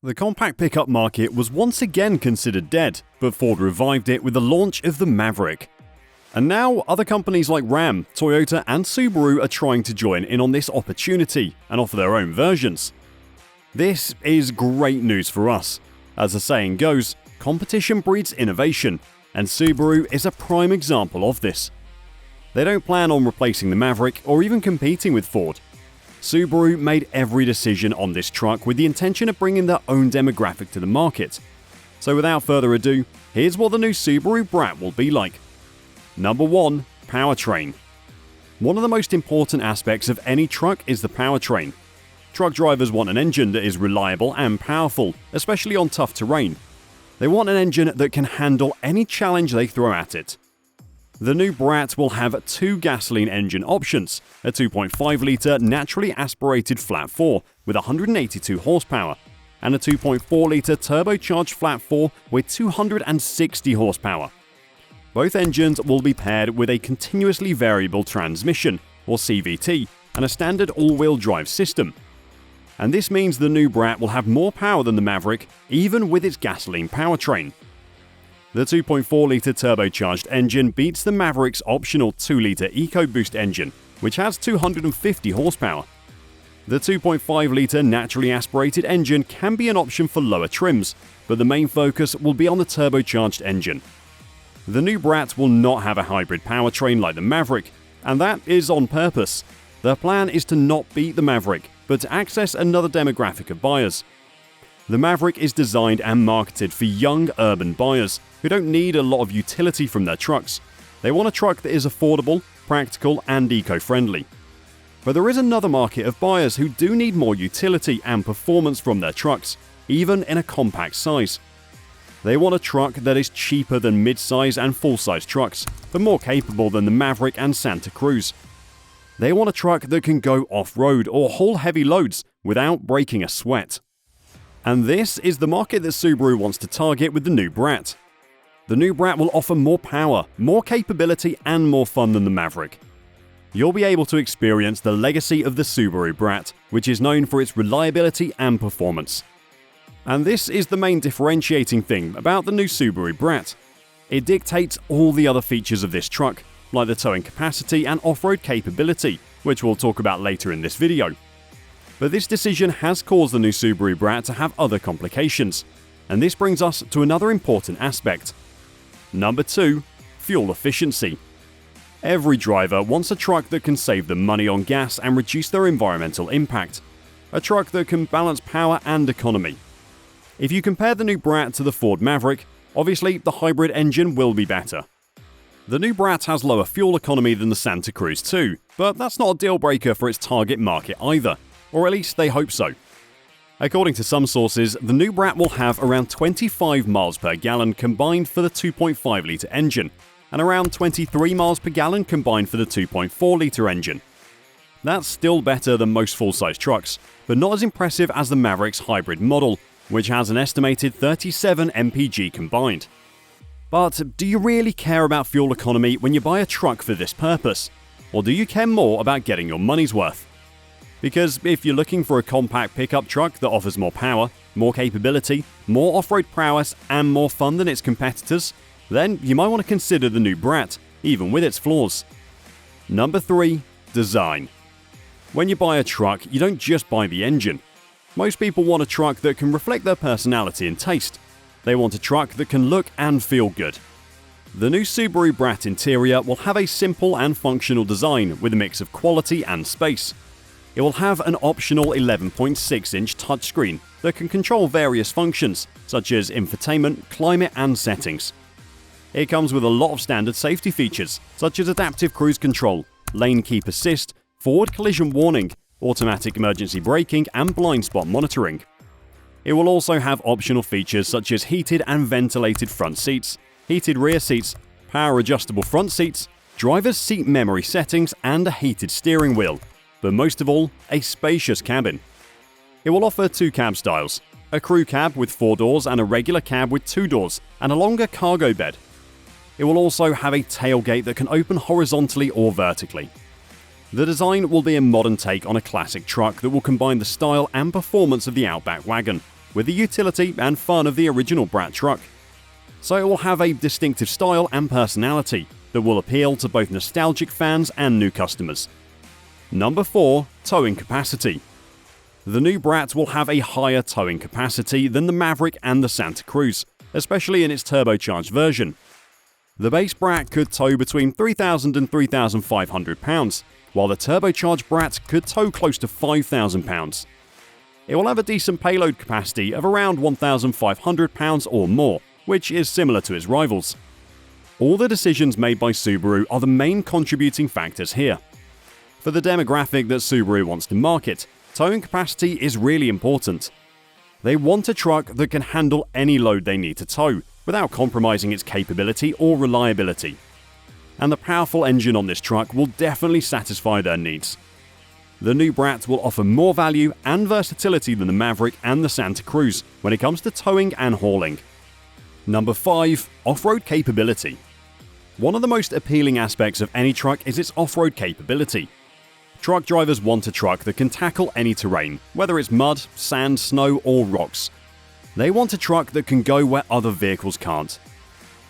The compact pickup market was once again considered dead, but Ford revived it with the launch of the Maverick. And now, other companies like Ram, Toyota and Subaru are trying to join in on this opportunity and offer their own versions. This is great news for us. As the saying goes, competition breeds innovation, and Subaru is a prime example of this. They don't plan on replacing the Maverick or even competing with Ford. Subaru made every decision on this truck with the intention of bringing their own demographic to the market. So without further ado, here's what the new Subaru BRAT will be like. Number 1. Powertrain. One of the most important aspects of any truck is the powertrain. Truck drivers want an engine that is reliable and powerful, especially on tough terrain. They want an engine that can handle any challenge they throw at it. The new BRAT will have two gasoline engine options, a 2.5-litre naturally aspirated flat 4 with 182 horsepower, and a 2.4-litre turbocharged flat 4 with 260 horsepower. Both engines will be paired with a continuously variable transmission, or CVT, and a standard all-wheel drive system. And this means the new BRAT will have more power than the Maverick, even with its gasoline powertrain. The 2.4-litre turbocharged engine beats the Maverick's optional 2-litre EcoBoost engine, which has 250 horsepower. The 2.5-litre naturally aspirated engine can be an option for lower trims, but the main focus will be on the turbocharged engine. The new BRAT will not have a hybrid powertrain like the Maverick, and that is on purpose. Their plan is to not beat the Maverick, but to access another demographic of buyers. The Maverick is designed and marketed for young urban buyers who don't need a lot of utility from their trucks. They want a truck that is affordable, practical and eco-friendly. But there is another market of buyers who do need more utility and performance from their trucks, even in a compact size. They want a truck that is cheaper than mid-size and full-size trucks, but more capable than the Maverick and Santa Cruz. They want a truck that can go off-road or haul heavy loads without breaking a sweat. And this is the market that Subaru wants to target with the new BRAT. The new BRAT will offer more power, more capability and more fun than the Maverick. You'll be able to experience the legacy of the Subaru BRAT, which is known for its reliability and performance. And this is the main differentiating thing about the new Subaru BRAT. It dictates all the other features of this truck, like the towing capacity and off-road capability, which we'll talk about later in this video. But this decision has caused the new Subaru BRAT to have other complications, and this brings us to another important aspect. Number 2. Fuel efficiency. Every driver wants a truck that can save them money on gas and reduce their environmental impact. A truck that can balance power and economy. If you compare the new BRAT to the Ford Maverick, obviously the hybrid engine will be better. The new BRAT has lower fuel economy than the Santa Cruz too, but that's not a deal breaker for its target market either. Or at least they hope so. According to some sources, the new BRAT will have around 25 miles per gallon combined for the 2.5-litre engine, and around 23 miles per gallon combined for the 2.4-litre engine. That's still better than most full-size trucks, but not as impressive as the Maverick's hybrid model, which has an estimated 37 mpg combined. But do you really care about fuel economy when you buy a truck for this purpose? Or do you care more about getting your money's worth? Because if you're looking for a compact pickup truck that offers more power, more capability, more off-road prowess, and more fun than its competitors, then you might want to consider the new BRAT, even with its flaws. Number 3. Design. When you buy a truck, you don't just buy the engine. Most people want a truck that can reflect their personality and taste. They want a truck that can look and feel good. The new Subaru BRAT interior will have a simple and functional design with a mix of quality and space. It will have an optional 11.6-inch touchscreen that can control various functions, such as infotainment, climate and settings. It comes with a lot of standard safety features, such as adaptive cruise control, lane keep assist, forward collision warning, automatic emergency braking and blind spot monitoring. It will also have optional features such as heated and ventilated front seats, heated rear seats, power adjustable front seats, driver's seat memory settings and a heated steering wheel. But most of all, a spacious cabin. It will offer 2 cab styles, a crew cab with 4 doors and a regular cab with 2 doors and a longer cargo bed. It will also have a tailgate that can open horizontally or vertically. The design will be a modern take on a classic truck that will combine the style and performance of the Outback wagon, with the utility and fun of the original BRAT truck. So it will have a distinctive style and personality that will appeal to both nostalgic fans and new customers. Number 4. Towing capacity. The new BRAT will have a higher towing capacity than the Maverick and the Santa Cruz, especially in its turbocharged version. The base BRAT could tow between 3,000 and 3,500 pounds, while the turbocharged BRAT could tow close to 5,000 pounds. It will have a decent payload capacity of around 1,500 pounds or more, which is similar to its rivals. All the decisions made by Subaru are the main contributing factors here. For the demographic that Subaru wants to market, towing capacity is really important. They want a truck that can handle any load they need to tow, without compromising its capability or reliability. And the powerful engine on this truck will definitely satisfy their needs. The new BRAT will offer more value and versatility than the Maverick and the Santa Cruz when it comes to towing and hauling. Number 5. Off-road capability. One of the most appealing aspects of any truck is its off-road capability. Truck drivers want a truck that can tackle any terrain, whether it's mud, sand, snow, or rocks. They want a truck that can go where other vehicles can't.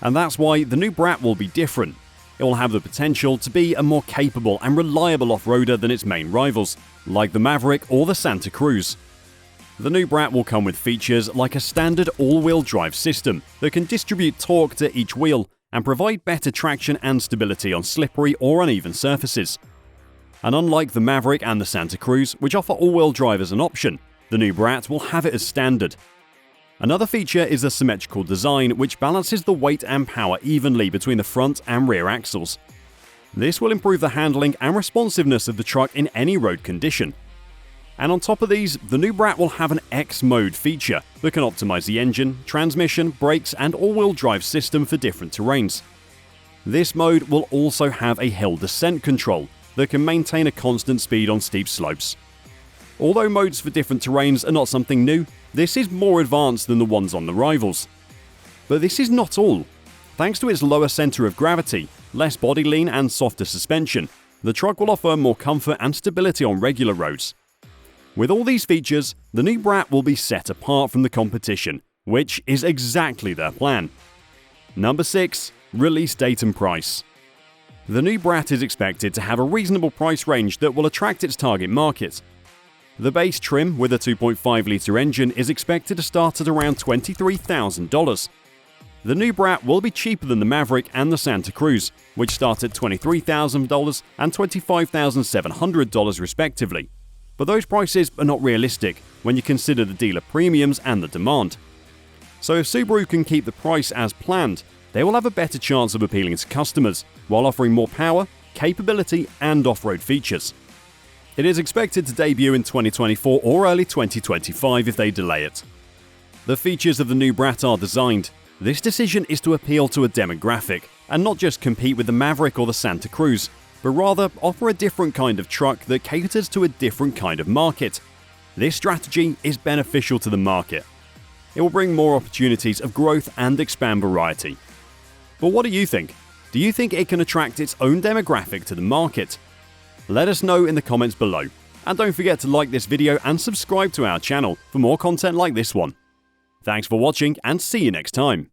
And that's why the new BRAT will be different. It will have the potential to be a more capable and reliable off-roader than its main rivals, like the Maverick or the Santa Cruz. The new BRAT will come with features like a standard all-wheel drive system that can distribute torque to each wheel and provide better traction and stability on slippery or uneven surfaces. And unlike the Maverick and the Santa Cruz, which offer all-wheel drive as an option, the new BRAT will have it as standard. Another feature is the symmetrical design, which balances the weight and power evenly between the front and rear axles. This will improve the handling and responsiveness of the truck in any road condition. And on top of these, the new BRAT will have an X mode feature that can optimize the engine, transmission, brakes, and all-wheel drive system for different terrains. This mode will also have a hill descent control that can maintain a constant speed on steep slopes. Although modes for different terrains are not something new, this is more advanced than the ones on the rivals. But this is not all. Thanks to its lower center of gravity, less body lean and softer suspension, the truck will offer more comfort and stability on regular roads. With all these features, the new BRAT will be set apart from the competition, which is exactly their plan. Number 6. Release date and price. The new BRAT is expected to have a reasonable price range that will attract its target market. The base trim with a 2.5-litre engine is expected to start at around $23,000. The new BRAT will be cheaper than the Maverick and the Santa Cruz, which start at $23,000 and $25,700 respectively. But those prices are not realistic when you consider the dealer premiums and the demand. So if Subaru can keep the price as planned, they will have a better chance of appealing to customers while offering more power, capability, and off-road features. It is expected to debut in 2024 or early 2025 if they delay it. The features of the new BRAT are designed. This decision is to appeal to a demographic and not just compete with the Maverick or the Santa Cruz, but rather offer a different kind of truck that caters to a different kind of market. This strategy is beneficial to the market. It will bring more opportunities of growth and expand variety. But what do you think? Do you think it can attract its own demographic to the market? Let us know in the comments below. And don't forget to like this video and subscribe to our channel for more content like this one. Thanks for watching and see you next time.